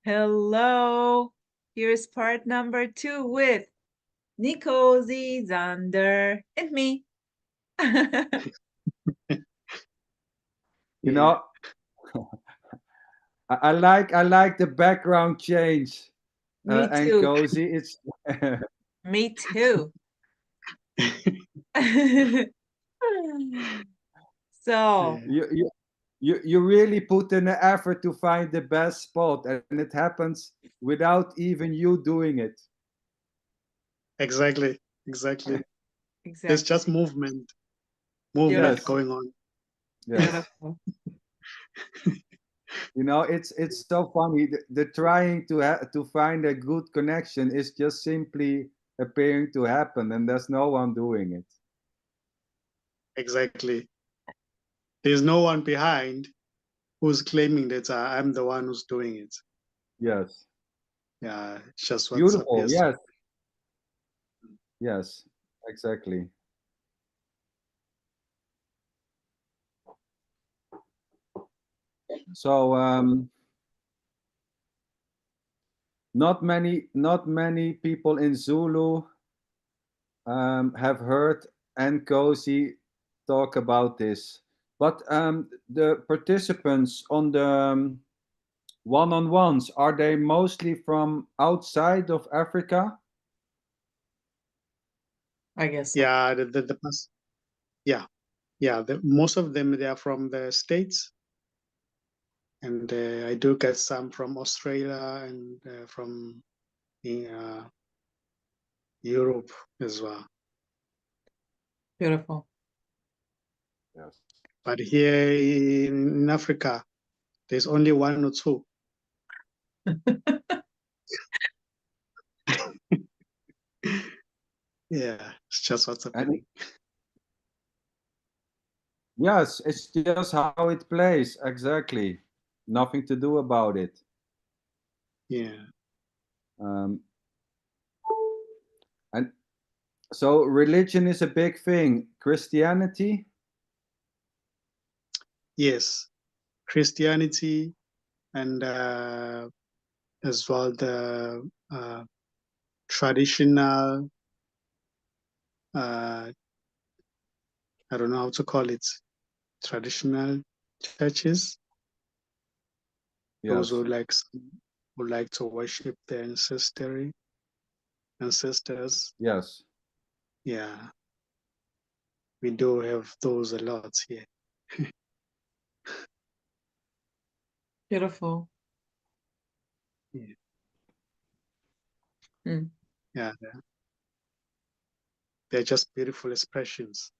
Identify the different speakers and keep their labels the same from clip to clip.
Speaker 1: Hello. Here's part number 2 with Nkosi Sander and me.
Speaker 2: You know, I like the background change,
Speaker 1: Me
Speaker 2: and
Speaker 1: too.
Speaker 2: Cozy. It's
Speaker 1: Me too. So,
Speaker 2: you really put in the effort to find the best spot, and it happens without even you doing it.
Speaker 3: Exactly. There's just
Speaker 1: exactly.
Speaker 3: movement
Speaker 2: Yes,
Speaker 1: Beautiful.
Speaker 3: going on.
Speaker 2: yes.
Speaker 1: Beautiful.
Speaker 2: You know, it's so funny. The trying to find a good connection is just simply appearing to happen, and there's no one doing it.
Speaker 3: Exactly. There's no one behind who's claiming that I'm the one who's doing it.
Speaker 2: Yes.
Speaker 3: Yeah, it's just what
Speaker 2: Beautiful.
Speaker 3: appears.
Speaker 2: Yes. Yes. Exactly. So not many people in Zulu have heard Nkosi talk about this, but the participants on the one-on-ones, are they mostly from outside of Africa?
Speaker 1: I guess so.
Speaker 3: Yeah, most of them, they are from the States, and I do get some from Australia and from Europe as well.
Speaker 1: Beautiful.
Speaker 2: Yes.
Speaker 3: But here in Africa, there's only one or two. Yeah, it's just what's
Speaker 2: And
Speaker 3: happening.
Speaker 2: yes, it's just how it plays. Exactly. Nothing to do about it.
Speaker 3: Yeah.
Speaker 2: Um, and so religion is a big thing. Christianity?
Speaker 3: Yes, Christianity and as well the traditional, I don't know how to call it, traditional churches. Those
Speaker 2: Yes.
Speaker 3: who like to worship their ancestors.
Speaker 2: Yes.
Speaker 3: Yeah, we do have those a lot here.
Speaker 1: Beautiful.
Speaker 3: Yeah.
Speaker 1: Mm.
Speaker 3: Yeah, they're just beautiful expressions.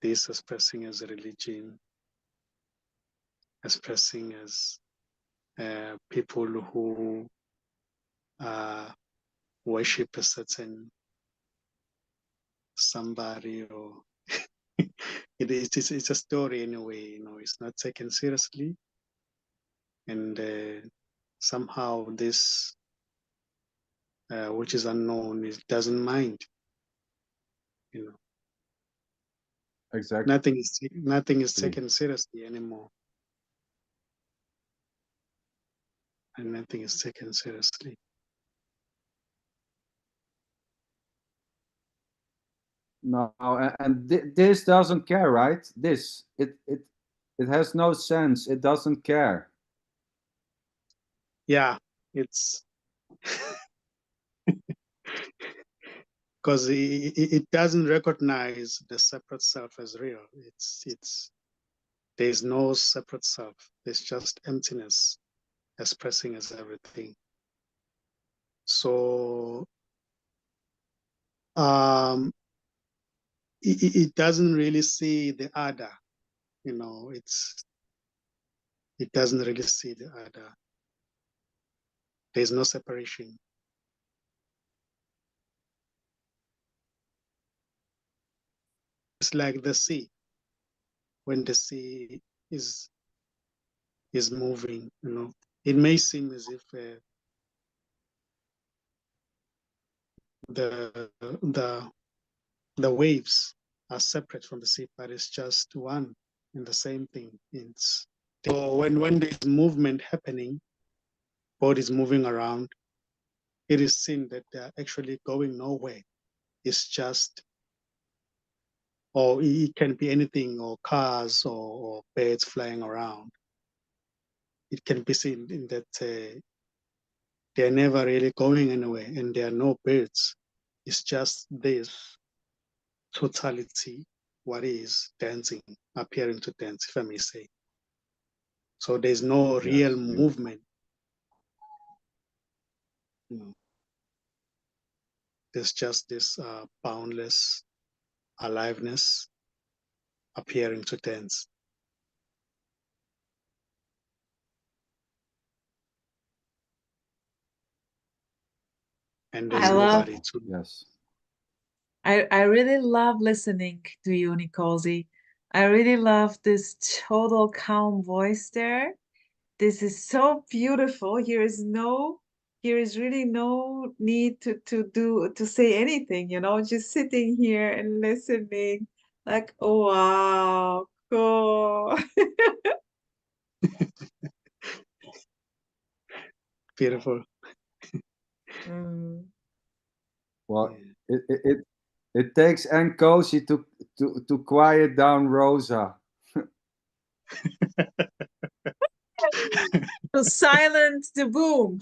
Speaker 3: This expressing as a religion, expressing as people who worship a certain somebody, or it's a story anyway. It's not taken seriously, and somehow this which is unknown, it doesn't mind.
Speaker 2: Exactly.
Speaker 3: Nothing is taken seriously anymore, and nothing is taken seriously.
Speaker 2: No, and this doesn't care, right? It has no sense. It doesn't care.
Speaker 3: Yeah, it's because it doesn't recognize the separate self as real. There's no separate self. There's just emptiness expressing as everything. So it doesn't really see the other. It doesn't really see the other. There's no separation. It's like the sea. When the sea is moving, it may seem as if the waves are separate from the sea, but it's just one and the same thing. So when there's movement happening, bodies moving around, it is seen that they are actually going nowhere. It's just, or it can be anything, or cars, or birds flying around. It can be seen in that they're never really going anywhere, and there are no birds. It's just this totality, what is dancing, appearing to dance, if I may say. So there's no real movement. There's just this boundless aliveness appearing to dance. And there's nobody to.
Speaker 2: Yes.
Speaker 1: I really love listening to you, Nkosi. I really love this total calm voice there. This is so beautiful. Here is really no need to say anything, just sitting here and listening. Like, oh wow, cool.
Speaker 3: Beautiful.
Speaker 2: Well, it takes Nkosi to quiet down Rosa.
Speaker 1: To silence the boom.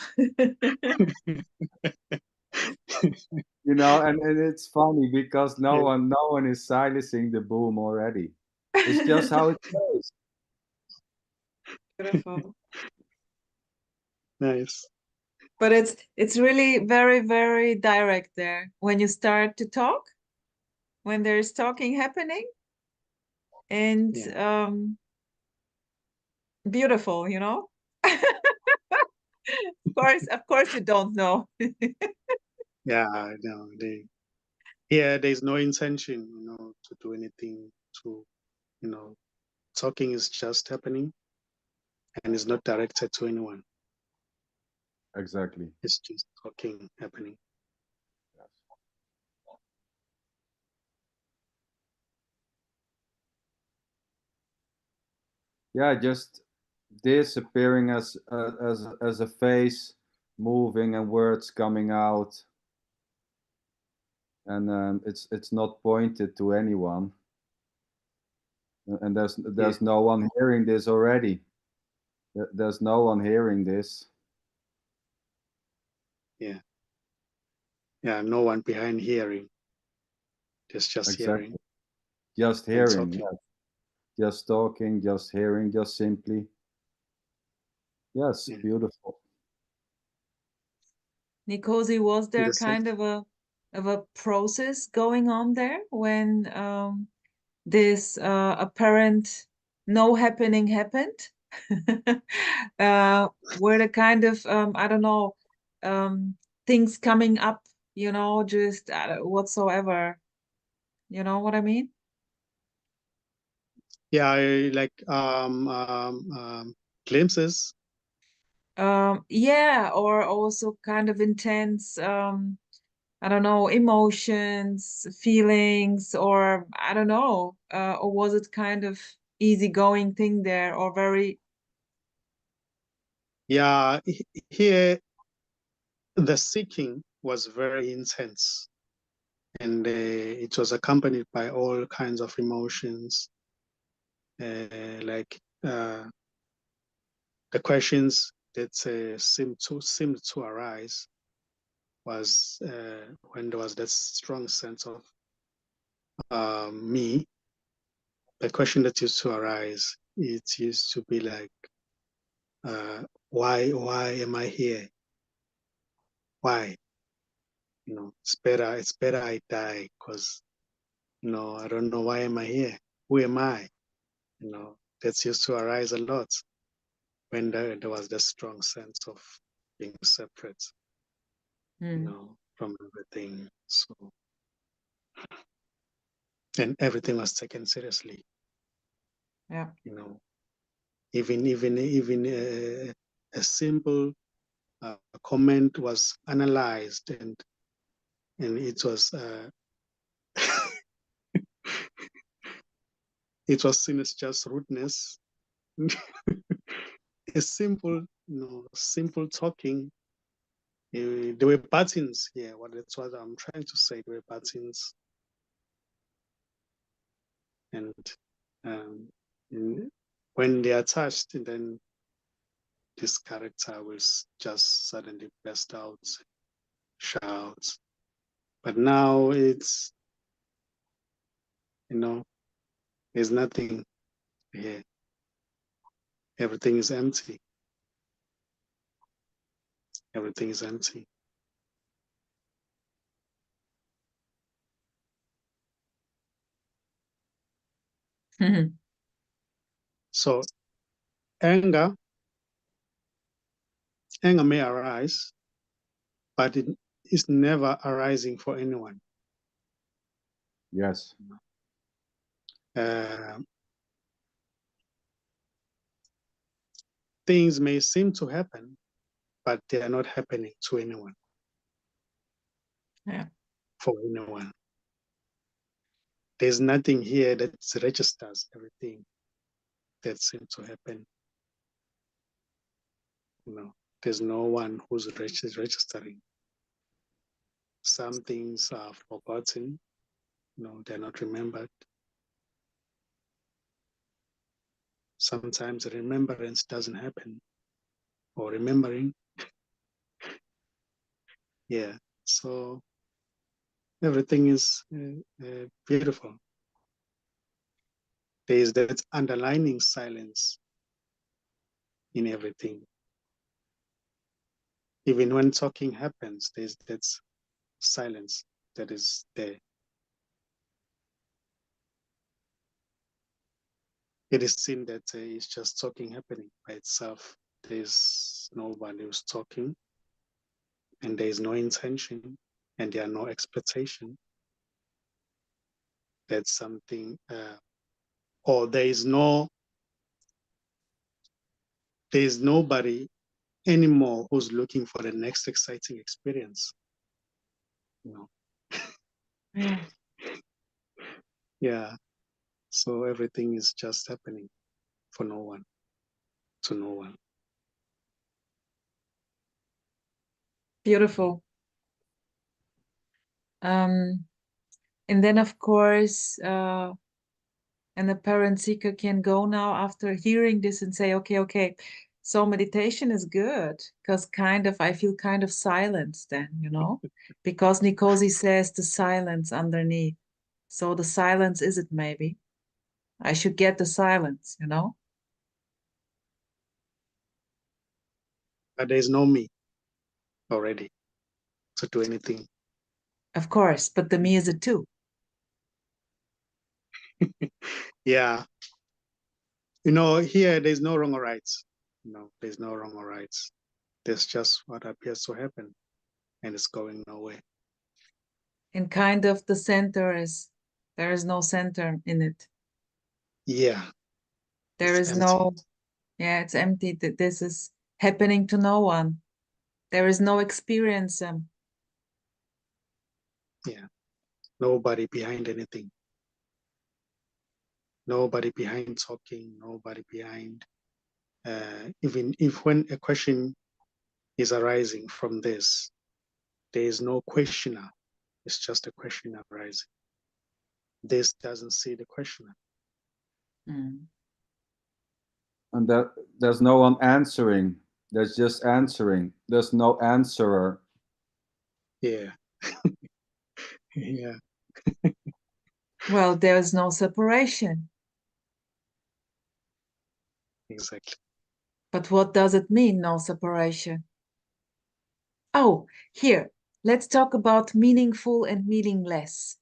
Speaker 2: And it's funny because no one is silencing the boom already. It's just how it goes.
Speaker 1: Beautiful.
Speaker 3: Nice.
Speaker 1: But it's really very, very direct there. When you start to talk, when there's talking happening, and beautiful, Of course you don't know.
Speaker 3: Yeah, no, there's no intention, to do anything to, talking is just happening and it's not directed to anyone.
Speaker 2: Exactly.
Speaker 3: It's just talking happening.
Speaker 2: Yeah, just disappearing as a face moving and words coming out, and it's not pointed to anyone, and there's no one hearing this already. There's no one hearing this.
Speaker 3: Yeah, no one behind hearing. There's just
Speaker 2: Exactly.
Speaker 3: hearing.
Speaker 2: Just hearing. Yeah. Just talking, just hearing, just simply. Yes, beautiful.
Speaker 1: Nkosi, was there kind of a process going on there when this apparent no happening happened? Were the kind of I don't know, things coming up, just whatsoever, you know what I mean?
Speaker 3: Yeah, like glimpses.
Speaker 1: Yeah, or also kind of intense I don't know, emotions, feelings, or I don't know, or was it kind of easygoing thing there, or very?
Speaker 3: Yeah, here the seeking was very intense, and it was accompanied by all kinds of emotions, like the questions that seemed to arise was when there was that strong sense of me. The question that used to arise, it used to be like, why am I here? Why? It's better I die, because I don't know, why am I here? Who am I? That used to arise a lot when there was this strong sense of being separate, from everything. So, and everything was taken seriously.
Speaker 1: Yeah.
Speaker 3: Even a simple comment was analyzed, and it was it was seen as just rudeness. A simple simple talking. There were buttons here. That's what I'm trying to say. There were buttons, and when they are touched, and then this character will just suddenly burst out, shout. But now it's, there's nothing here. Everything is empty. Everything is empty. So anger may arise, but it is never arising for anyone.
Speaker 2: Yes.
Speaker 3: Things may seem to happen, but they are not happening to anyone.
Speaker 1: Yeah.
Speaker 3: For anyone. There's nothing here that registers everything that seems to happen. There's no one who's registering. Some things are forgotten. They're not remembered. Sometimes remembrance doesn't happen, or remembering. Yeah. So everything is beautiful. There is that underlining silence in everything. Even when talking happens, there's that silence that is there. It is seen that it's just talking happening by itself. There's nobody who's talking, and there is no intention, and there are no expectation. That's something, or there is nobody anymore who's looking for the next exciting experience.
Speaker 1: Yeah.
Speaker 3: Yeah. So everything is just happening for no one, to no one.
Speaker 1: Beautiful. And then, of course, and the parent seeker can go now after hearing this and say, okay, so meditation is good because I feel kind of silence then, because Nkosi says the silence underneath. So the silence is it maybe. I should get the silence,
Speaker 3: But there's no me already to do anything.
Speaker 1: Of course, but the me is it too.
Speaker 3: Yeah. Here there's no wrong or right. There's no wrong or right. There's just what appears to happen, and it's going nowhere.
Speaker 1: And the center there is no center in it.
Speaker 3: Yeah.
Speaker 1: There is empty. It's empty. This is happening to no one. There is no experience.
Speaker 3: Yeah. Nobody behind anything. Nobody behind talking. Nobody behind. Even if when a question is arising from this, there is no questioner. It's just a question arising. This doesn't see the questioner.
Speaker 1: Mm.
Speaker 2: And there's no one answering. There's just answering. There's no answerer.
Speaker 3: Yeah. Yeah.
Speaker 1: Well, there is no separation.
Speaker 3: Exactly.
Speaker 1: But what does it mean, no separation? Oh, here, let's talk about meaningful and meaningless.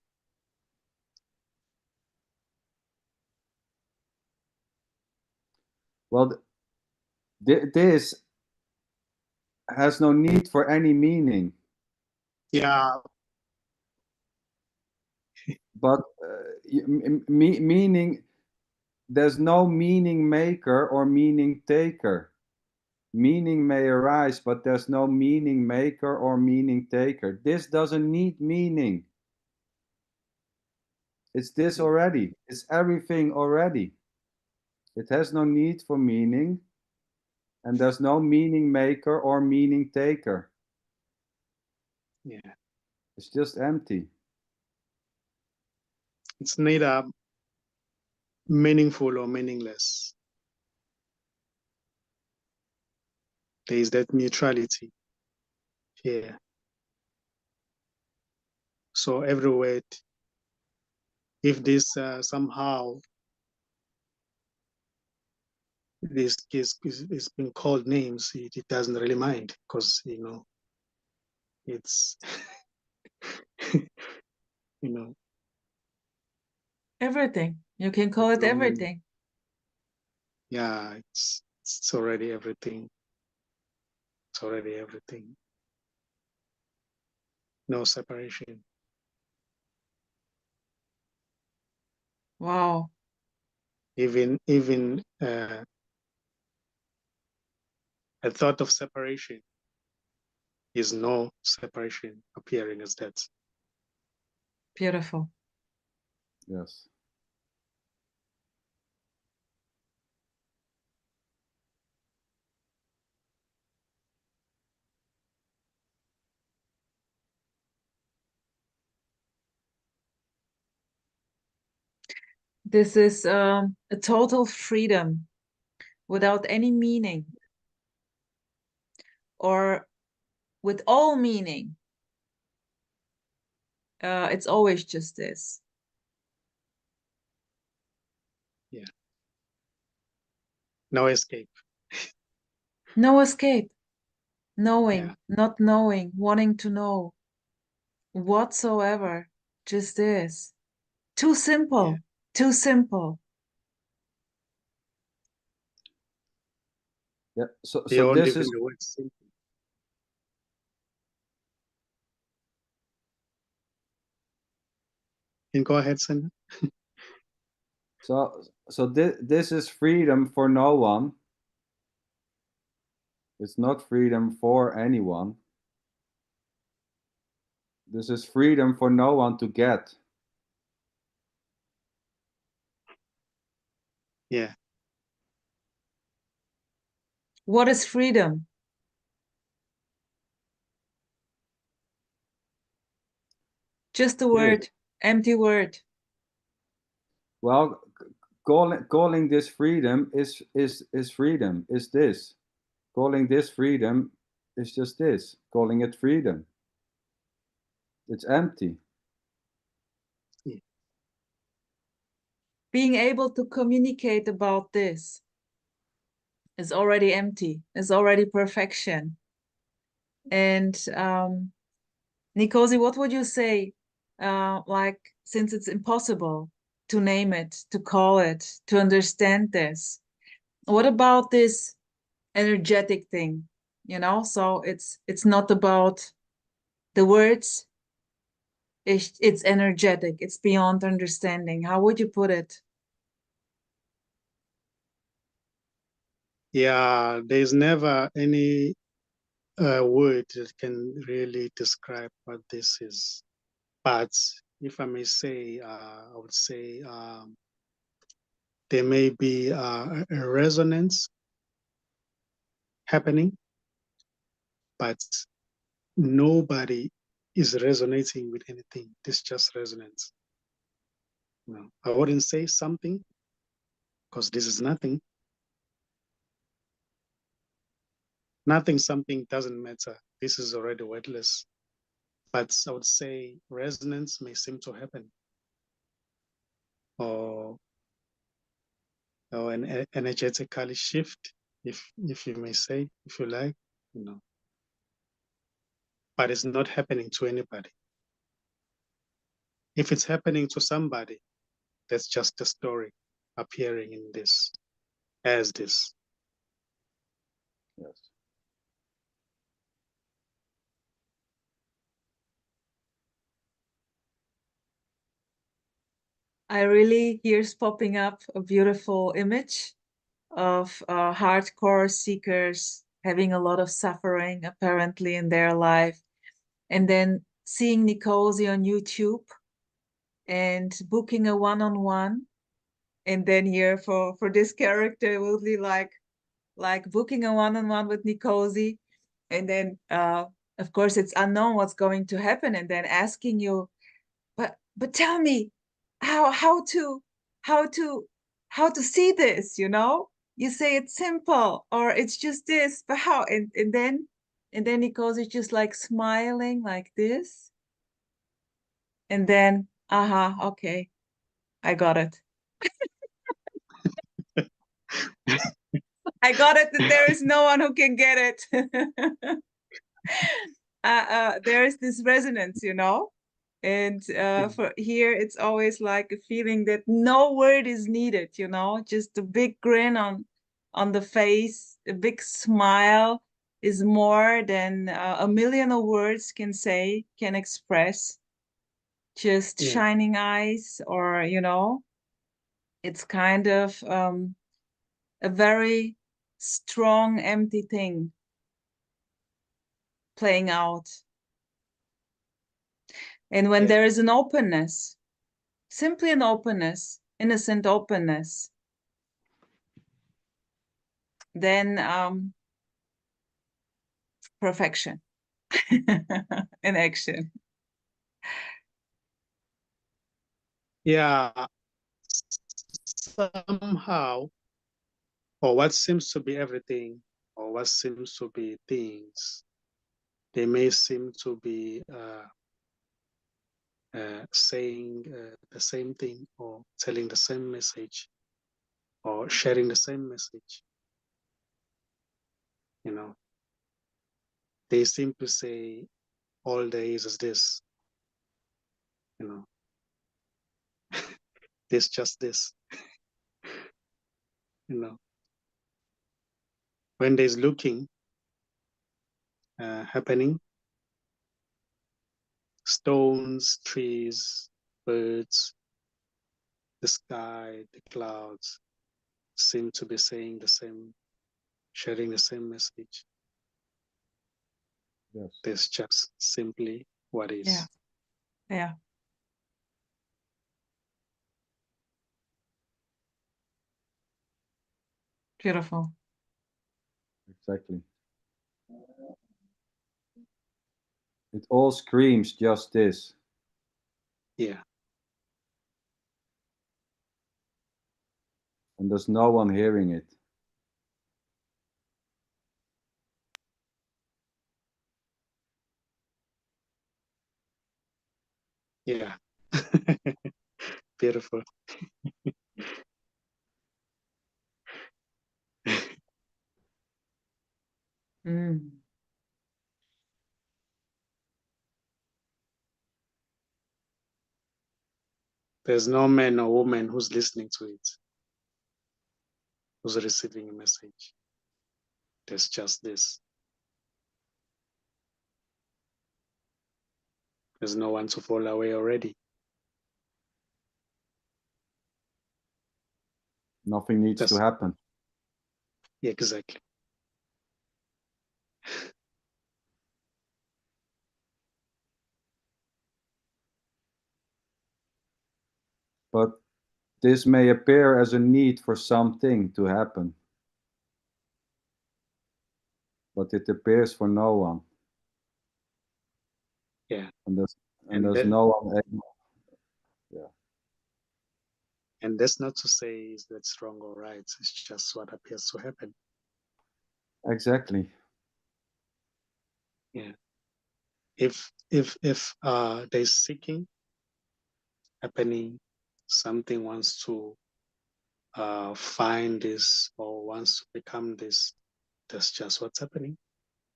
Speaker 2: Well, this has no need for any meaning.
Speaker 3: Yeah.
Speaker 2: But meaning, there's no meaning maker or meaning taker. Meaning may arise, but there's no meaning maker or meaning taker. This doesn't need meaning. It's this already. It's everything already. It has no need for meaning. And there's no meaning maker or meaning taker.
Speaker 3: Yeah.
Speaker 2: It's just empty.
Speaker 3: It's neither meaningful or meaningless. There is that neutrality here. So every word, if this somehow this is being called names, it doesn't really mind, because it's
Speaker 1: Everything. You can call
Speaker 3: as
Speaker 1: it
Speaker 3: long as,
Speaker 1: everything.
Speaker 3: yeah, it's already everything. It's already everything. No separation.
Speaker 1: Wow.
Speaker 3: Even a thought of separation is no separation appearing as that.
Speaker 1: Beautiful.
Speaker 2: Yes.
Speaker 1: This is a total freedom without any meaning, or with all meaning. It's always just this.
Speaker 3: Yeah. No escape.
Speaker 1: No escape. Knowing,
Speaker 3: Yeah.
Speaker 1: not knowing, wanting to know whatsoever. Just this. Too simple.
Speaker 3: Yeah.
Speaker 1: Too simple.
Speaker 2: Yeah. So
Speaker 3: Beyond
Speaker 2: this
Speaker 3: even
Speaker 2: is
Speaker 3: the word simple. And go ahead, Sander.
Speaker 2: this is freedom for no one. It's not freedom for anyone. This is freedom for no one to get.
Speaker 3: Yeah.
Speaker 1: What is freedom? Just a word, empty word.
Speaker 2: Well, calling this freedom is freedom. Is this calling this freedom is just this, calling it freedom. It's empty.
Speaker 3: Yeah.
Speaker 1: Being able to communicate about this is already empty, is already perfection. And Nkosi, what would you say? Like, since it's impossible to name it, to call it, to understand this, what about this energetic thing? So it's not about the words. It's energetic. It's beyond understanding. How would you put it?
Speaker 3: Yeah, there's never any word that can really describe what this is. But if I may say, I would say there may be a resonance happening, but nobody is resonating with anything. This just resonance. I wouldn't say something, because this is nothing. Nothing, something doesn't matter. This is already wordless. But I would say resonance may seem to happen, or an energetically shift, if you may say, if you like, but it's not happening to anybody. If it's happening to somebody, that's just a story appearing in this as this.
Speaker 2: Yes.
Speaker 1: I really here's popping up a beautiful image of hardcore seekers having a lot of suffering apparently in their life, and then seeing Nkosi on YouTube and booking a one-on-one, and then here for this character it will be like, like booking a one-on-one with Nkosi, and then of course it's unknown what's going to happen, and then asking you, but tell me how to how to how to see this, you know? You say it's simple or it's just this, but how? And then Nkosi just like smiling like this, and then okay, I got it. I got it that there is no one who can get it. There is this resonance, you know? And for here, it's always like a feeling that no word is needed, you know? Just a big grin on the face, a big smile is more than a million of words can say, can express. Just shining eyes, or, you know, it's kind of a very strong, empty thing playing out. And when there is an openness, simply an openness, innocent openness, then perfection in action.
Speaker 3: Yeah, somehow, or what seems to be everything, or what seems to be things, they may seem to be saying the same thing, or telling the same message, or sharing the same message. You know, they seem to say all there is this. You know, this just this. You know, when there's looking happening, stones, trees, birds, the sky, the clouds seem to be saying the same, sharing the same message.
Speaker 2: Yes.
Speaker 3: There's just simply what is.
Speaker 1: Yeah. Yeah. Beautiful.
Speaker 2: Exactly. It all screams just this.
Speaker 3: Yeah.
Speaker 2: And there's no one hearing it.
Speaker 3: Yeah. Beautiful.
Speaker 1: Mm.
Speaker 3: There's no man or woman who's listening to it, who's receiving a message. There's just this. There's no one to fall away already.
Speaker 2: Nothing needs to happen.
Speaker 3: Yeah, exactly.
Speaker 2: But this may appear as a need for something to happen. But it appears for no one.
Speaker 3: Yeah.
Speaker 2: And there's no one able. Yeah.
Speaker 3: And that's not to say that's wrong or right. It's just what appears to happen.
Speaker 2: Exactly.
Speaker 3: Yeah. If there's seeking happening, something wants to find this or wants to become this, that's just what's happening.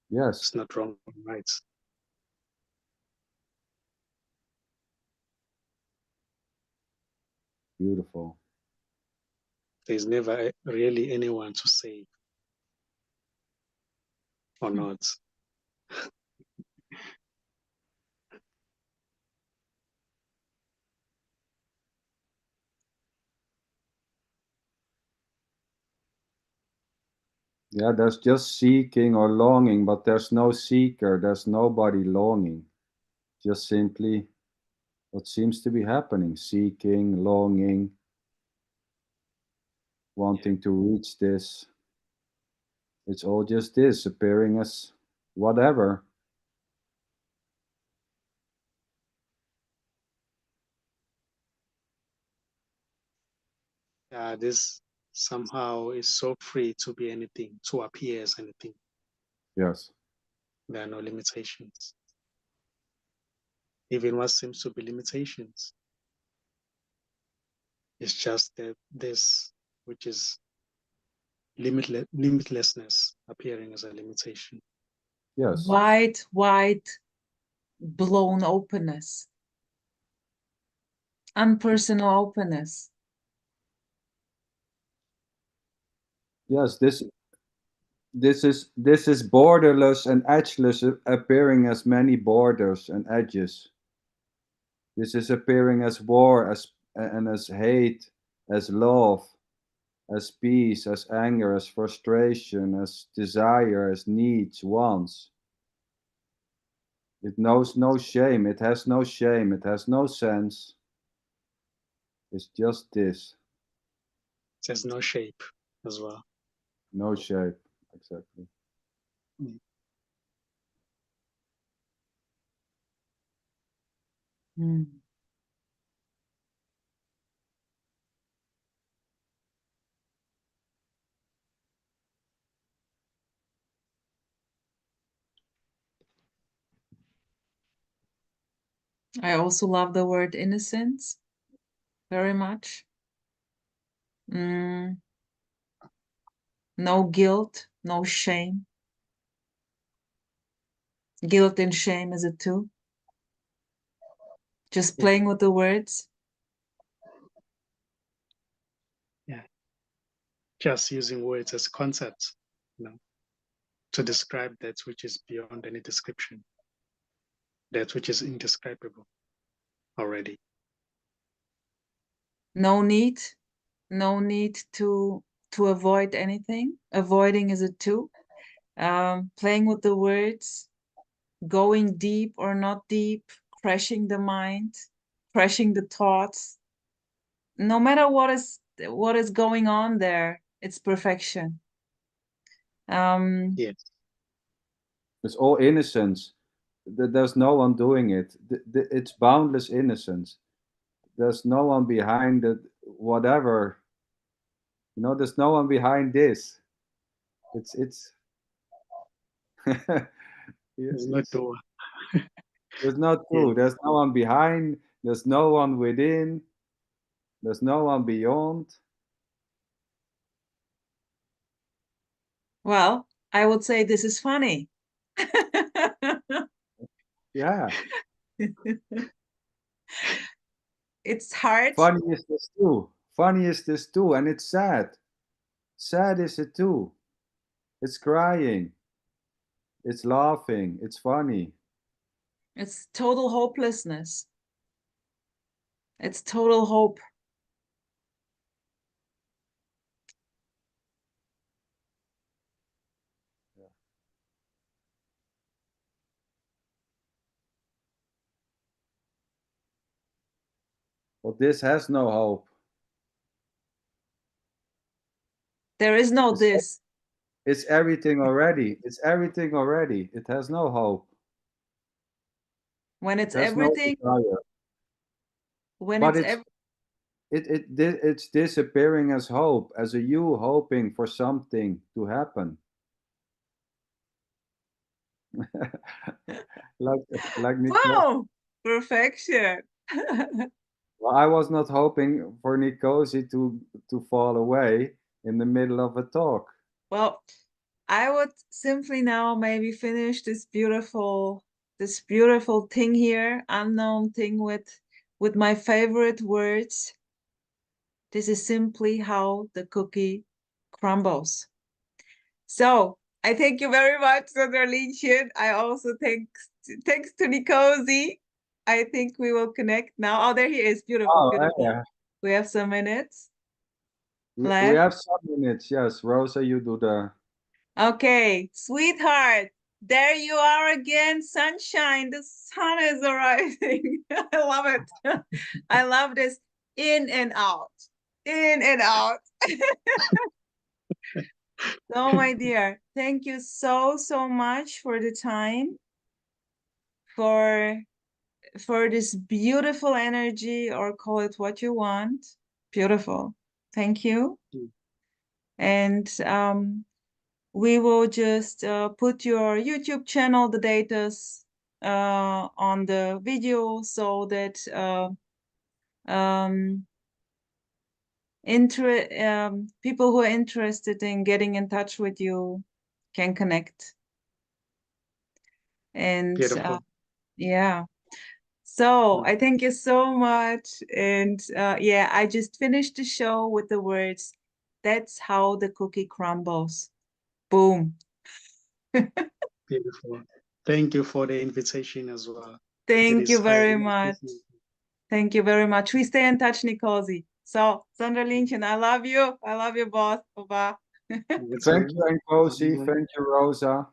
Speaker 2: Yes.
Speaker 3: It's not wrong or right.
Speaker 2: Beautiful.
Speaker 3: There's never really anyone to save or not.
Speaker 2: Yeah, there's just seeking or longing, but there's no seeker, there's nobody longing. Just simply what seems to be happening, seeking, longing, wanting to reach this. It's all just this, appearing as whatever.
Speaker 3: This somehow is so free to be anything, to appear as anything.
Speaker 2: Yes.
Speaker 3: There are no limitations. Even what seems to be limitations, it's just that this, which is limitlessness, appearing as a limitation.
Speaker 2: Yes.
Speaker 1: Wide, blown openness. Unpersonal openness.
Speaker 2: Yes, this is borderless and edgeless, appearing as many borders and edges. This is appearing as war, and as hate, as love, as peace, as anger, as frustration, as desire, as needs, wants. It knows no shame. It has no shame. It has no sense. It's just this.
Speaker 3: It has no shape as well.
Speaker 2: No shape. Exactly.
Speaker 1: Mm. I also love the word innocence very much. No guilt, no shame. Guilt and shame is a two. Just playing with the words.
Speaker 3: Yeah. Just using words as concepts, to describe that which is beyond any description, that which is indescribable already.
Speaker 1: No need to avoid anything. Avoiding is a two. Playing with the words, going deep or not deep, crashing the mind, crashing the thoughts. No matter what is going on there, it's perfection.
Speaker 3: Yes.
Speaker 2: It's all innocence. There's no one doing it. It's boundless innocence. There's no one behind it, whatever. There's no one behind this. It's
Speaker 3: There's no door.
Speaker 2: there's not true.
Speaker 3: Yes.
Speaker 2: There's no one behind. There's no one within. There's no one beyond.
Speaker 1: Well, I would say this is funny.
Speaker 2: Yeah.
Speaker 1: It's hard.
Speaker 2: Funny is this too. Funny is this too, and it's sad. Sad is it too. It's crying. It's laughing. It's funny.
Speaker 1: It's total hopelessness. It's total hope.
Speaker 2: But this has no hope.
Speaker 1: There is no this.
Speaker 2: It's everything already. It's everything already. It has no hope.
Speaker 1: When it's
Speaker 2: It has no
Speaker 1: everything,
Speaker 2: desire.
Speaker 1: when
Speaker 2: But
Speaker 1: it's
Speaker 2: it's disappearing as hope, as a you hoping for something to happen. like Nicole.
Speaker 1: wow, perfection.
Speaker 2: Well, I was not hoping for Nkosi to fall away in the middle of a talk.
Speaker 1: Well, I would simply now maybe finish this beautiful thing here, unknown thing with my favorite words. This is simply how the cookie crumbles. So I thank you very much, Sonderlinchen. I also thanks to Nkosi. I think we will connect now. Oh, there he is. Beautiful,
Speaker 2: Oh,
Speaker 1: beautiful.
Speaker 2: yeah.
Speaker 1: We have some minutes
Speaker 2: We
Speaker 1: left.
Speaker 2: have some minutes. Yes, Rosa, you do the.
Speaker 1: Okay, sweetheart, there you are again, sunshine. The sun is arriving. I love it. I love this. In and out, in and out. So, my dear, thank you so, so much for the time, for this beautiful energy, or call it what you want. Beautiful. Thank you. And we will just put your YouTube channel, the datas, on the video, so that people who are interested in getting in touch with you can connect. And
Speaker 3: Beautiful.
Speaker 1: yeah. So I thank you so much. And yeah, I just finished the show with the words, "That's how the cookie crumbles." Boom.
Speaker 3: Beautiful. Thank you for the invitation as well. It
Speaker 1: Thank
Speaker 3: is
Speaker 1: you very
Speaker 3: highly
Speaker 1: much.
Speaker 3: appreciated.
Speaker 1: Thank you very much. We stay in touch, Nkosi. So, Sandra Lynchen, I love you. I love you, boss. Bye-bye.
Speaker 3: You
Speaker 2: Thank
Speaker 3: too.
Speaker 2: you, Nkosi.
Speaker 3: Bye.
Speaker 2: Thank you, Rosa.